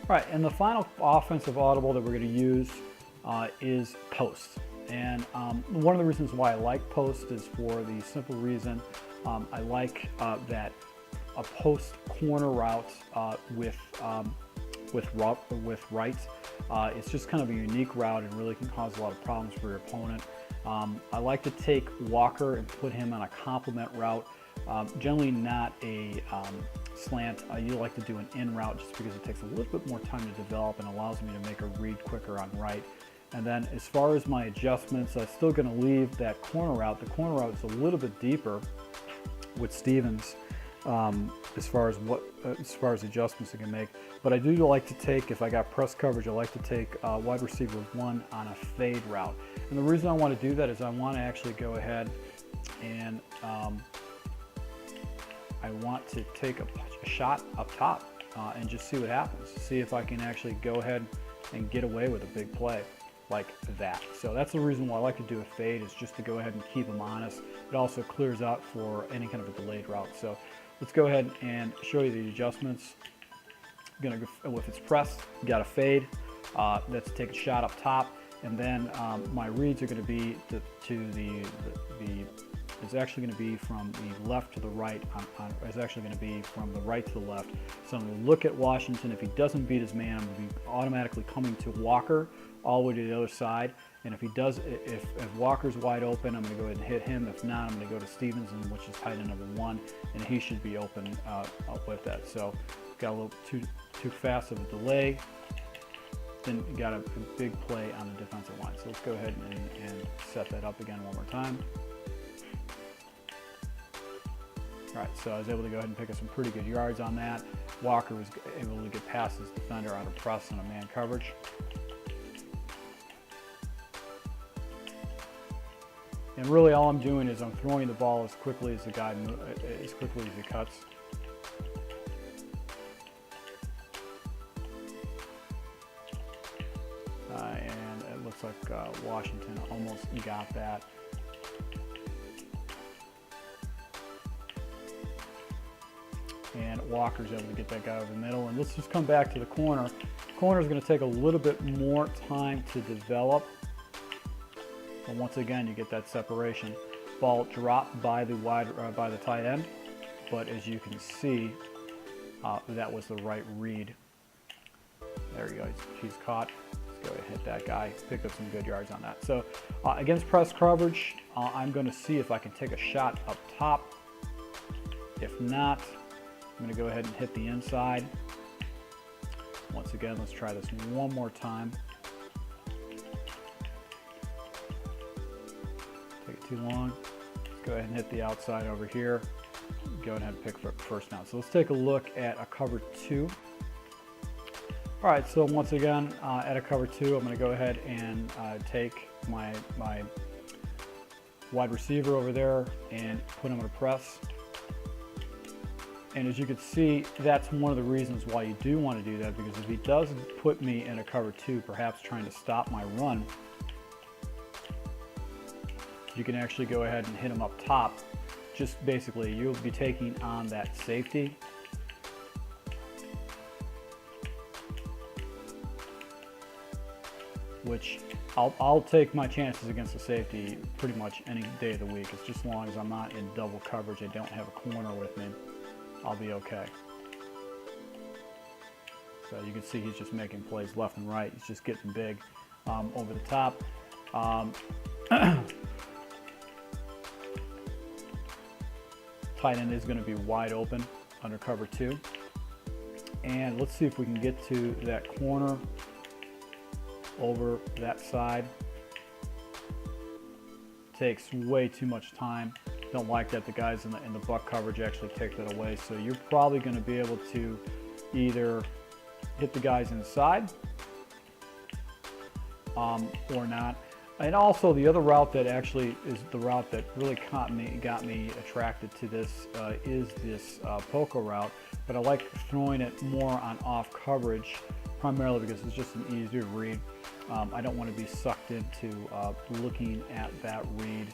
All right, and the final offensive audible that we're going to use is post. And one of the reasons why I like post is for the simple reason I like that a post corner route with right. It's just kind of a unique route and really can cause a lot of problems for your opponent. I like to take Walker and put him on a complement route. Generally not a slant. You like to do an in route just because it takes a little bit more time to develop and allows me to make a read quicker on right. And then as far as my adjustments, I'm still going to leave that corner route. The corner route is a little bit deeper with Stevens as far as adjustments I can make. But I do like to take, if I got press coverage, I like to take wide receiver 1 on a fade route. And the reason I want to do that is I want to actually go ahead and I want to take a shot up top and just see what happens. See if I can actually go ahead and get away with a big play like that. So that's the reason why I like to do a fade, is just to go ahead and keep them honest. It also clears out for any kind of a delayed route. So let's go ahead and show you the adjustments. I'm gonna go, if it's pressed, you got a fade. Let's take a shot up top, and then my reads are going to be it's actually going to be from the left to the right. It's actually going to be from the right to the left. So I'm going to look at Washington. If he doesn't beat his man, I'm going to be automatically coming to Walker all the way to the other side. And if he does, if Walker's wide open, I'm going to go ahead and hit him. If not, I'm going to go to Stevenson, which is tight end number 1, and he should be open with that. So got a little too fast of a delay. Then got a big play on the defensive line. So let's go ahead and set that up again one more time. All right, so I was able to go ahead and pick up some pretty good yards on that. Walker was able to get past his defender out of press and a man coverage. And really all I'm doing is I'm throwing the ball as quickly as the guy, as quickly as he cuts. And it looks like Washington almost got that. And Walker's able to get that guy over the middle. And let's just come back to the corner. Corner is going to take a little bit more time to develop. But once again, you get that separation. Ball dropped by the by the tight end, but as you can see, that was the right read. There you go. He's caught. Let's go ahead and hit that guy. Pick up some good yards on that. So against press coverage, I'm going to see if I can take a shot up top. If not, I'm going to go ahead and hit the inside. Once again, let's try this one more time. Take it too long. Let's go ahead and hit the outside over here. Go ahead and pick for first down. So let's take a look at a cover 2. All right, so once again, at a cover 2, I'm going to go ahead and take my wide receiver over there and put him in a press. And as you can see, that's one of the reasons why you do want to do that, because if he does put me in a cover 2, perhaps trying to stop my run, you can actually go ahead and hit him up top. Just basically, you'll be taking on that safety. Which I'll take my chances against the safety pretty much any day of the week. It's just as long as I'm not in double coverage, I don't have a corner with me, I'll be okay. So you can see he's just making plays left and right. He's just getting big over the top. Tight end is going to be wide open under cover 2. And let's see if we can get to that corner over that side. Takes way too much time. Don't like that the guys in the buck coverage actually take that away. So you're probably going to be able to either hit the guys inside or not. And also the other route that actually is the route that really got me attracted to this is this poker route. But I like throwing it more on off coverage, primarily because it's just an easier read. I don't want to be sucked into looking at that read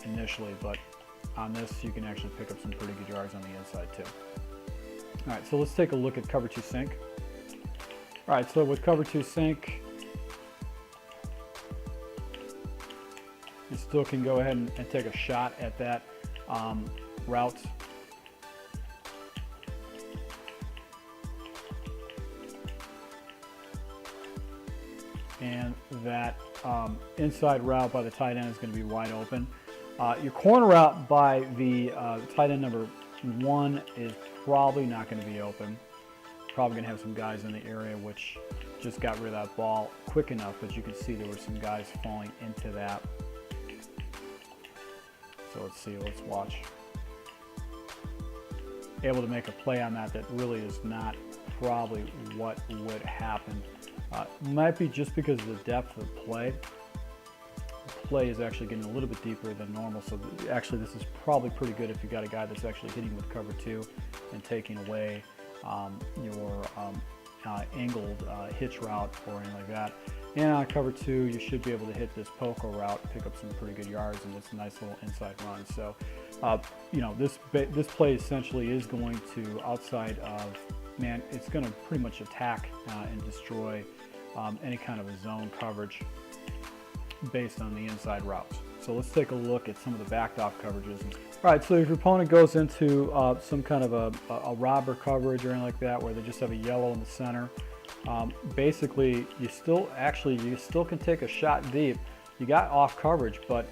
initially, but on this you can actually pick up some pretty good yards on the inside too. All right, so let's take a look at cover 2 sink. All right, so with cover 2 sink, you still can go ahead and take a shot at that route. And that inside route by the tight end is going to be wide open. Your corner route by the tight end number 1 is probably not going to be open. Probably going to have some guys in the area which just got rid of that ball quick enough, but you can see there were some guys falling into that. So let's see, let's watch. Able to make a play on that really is not probably what would happen. Might be just because of the depth of play. The play is actually getting a little bit deeper than normal, so actually this is probably pretty good if you got a guy that's actually hitting with cover 2 and taking away your angled hitch route or anything like that. And on cover 2, you should be able to hit this poco route, pick up some pretty good yards, and it's a nice little inside run. So, you know, this play essentially is going to outside of man. It's going to pretty much attack and destroy any kind of a zone coverage based on the inside routes. So let's take a look at some of the backed off coverages. All right, so if your opponent goes into some kind of a robber coverage or anything like that, where they just have a yellow in the center, basically you still can take a shot deep. You got off coverage, but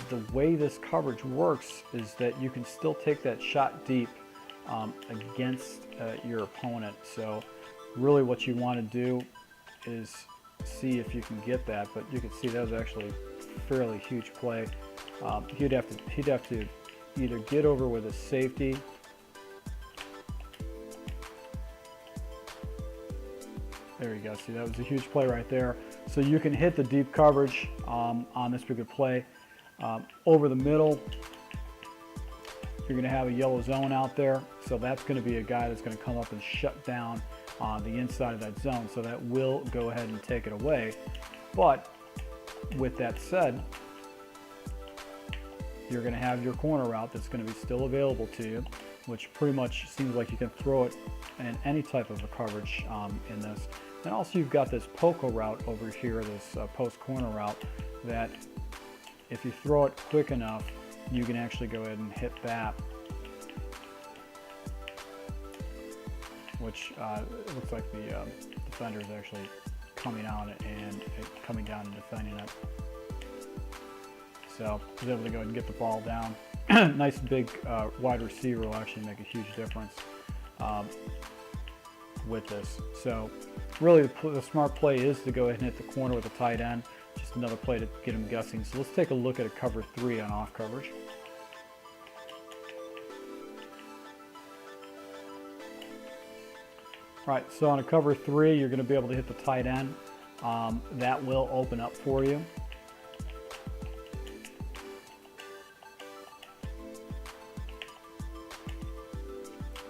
the way this coverage works is that you can still take that shot deep against your opponent. So really what you want to do is see if you can get that, but you can see that was actually a fairly huge play. He'd have to either get over with a safety There you go. See, that was a huge play right there. So you can hit the deep coverage on this particular play. Over the middle, you're going to have a yellow zone out there. So that's going to be a guy that's going to come up and shut down the inside of that zone. So that will go ahead and take it away. But with that said, you're going to have your corner route that's going to be still available to you, which pretty much seems like you can throw it in any type of a coverage in this. And also you've got this poco route over here, this post corner route, that if you throw it quick enough, you can actually go ahead and hit that, which it looks like the defender is actually coming out and coming down and defending it. So he's able to go ahead and get the ball down. Nice big wide receiver will actually make a huge difference with this. So really the smart play is to go ahead and hit the corner with the tight end. Just another play to get him guessing. So let's take a look at a cover 3 on off coverage. All right, so on a cover 3, you're going to be able to hit the tight end. That will open up for you.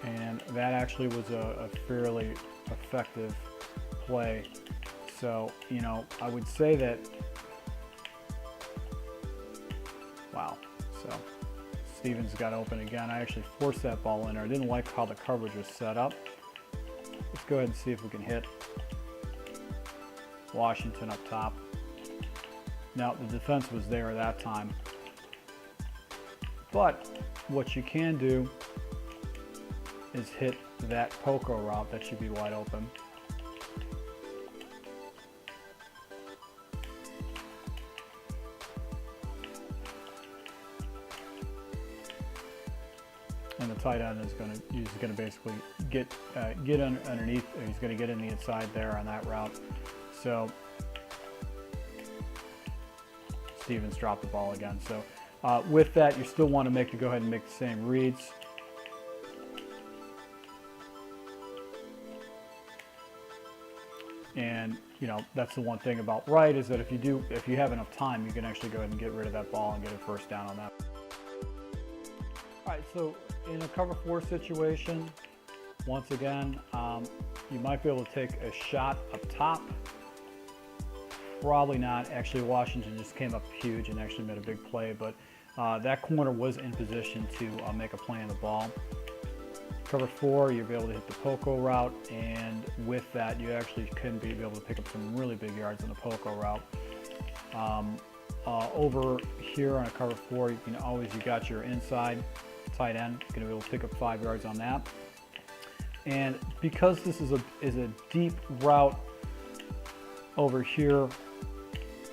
And that actually was a fairly effective play. So, you know, I would say that, wow. So Stevens got open again. I actually forced that ball in there. I didn't like how the coverage was set up. Let's go ahead and see if we can hit Washington up top. Now, the defense was there at that time. But what you can do is hit that poco route. That should be wide open. And the tight end is going to basically get underneath. He's going to get in the inside there on that route. So Stevens dropped the ball again. So with that, you still want to go ahead and make the same reads. And you know, that's the one thing about right, is that if you have enough time, you can actually go ahead and get rid of that ball and get a first down on that. All right, so in a cover 4 situation, once again, you might be able to take a shot up top. Probably not. Actually, Washington just came up huge and actually made a big play, but that corner was in position to make a play on the ball. Cover 4, you'll be able to hit the poco route, and with that, you actually can be able to pick up some really big yards in the poco route. Over here on a cover 4, you got your inside tight end. You're going to be able to pick up 5 yards on that. And because this is a deep route over here,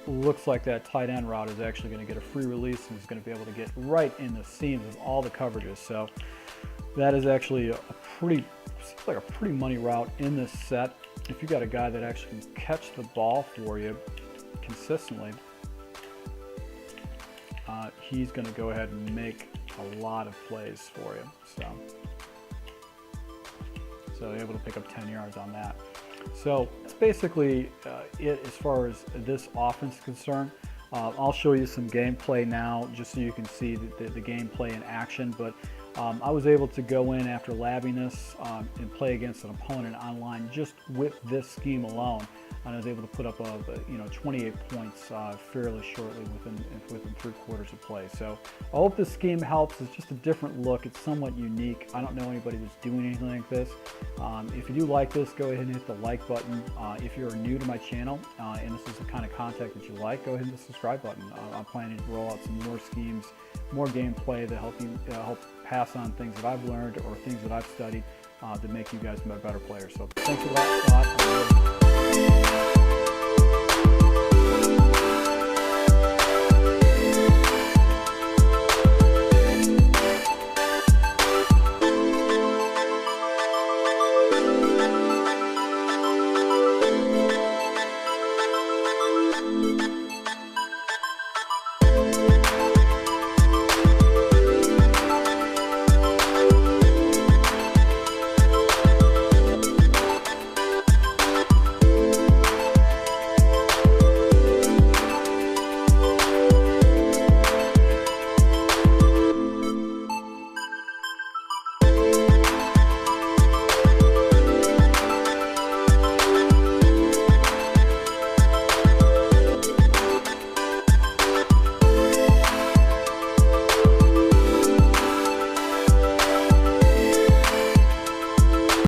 looks like that tight end route is actually going to get a free release and is going to be able to get right in the seams of all the coverages. So that is actually seems like a pretty money route in this set. If you got a guy that actually can catch the ball for you consistently, he's going to go ahead and make a lot of plays for you. So you're able to pick up 10 yards on that. So that's basically it as far as this offense is concerned. I'll show you some gameplay now just so you can see the gameplay in action. But I was able to go in after labbing this and play against an opponent online just with this scheme alone. And I was able to put up 28 points fairly shortly within 3 quarters of play. So I hope this scheme helps. It's just a different look. It's somewhat unique. I don't know anybody that's doing anything like this. If you do like this, go ahead and hit the like button. If you're new to my channel and this is the kind of content that you like, go ahead and hit the subscribe button. I'm planning to roll out some more schemes, more gameplay that help pass on things that I've learned or things that I've studied to make you guys better players. So thanks a lot.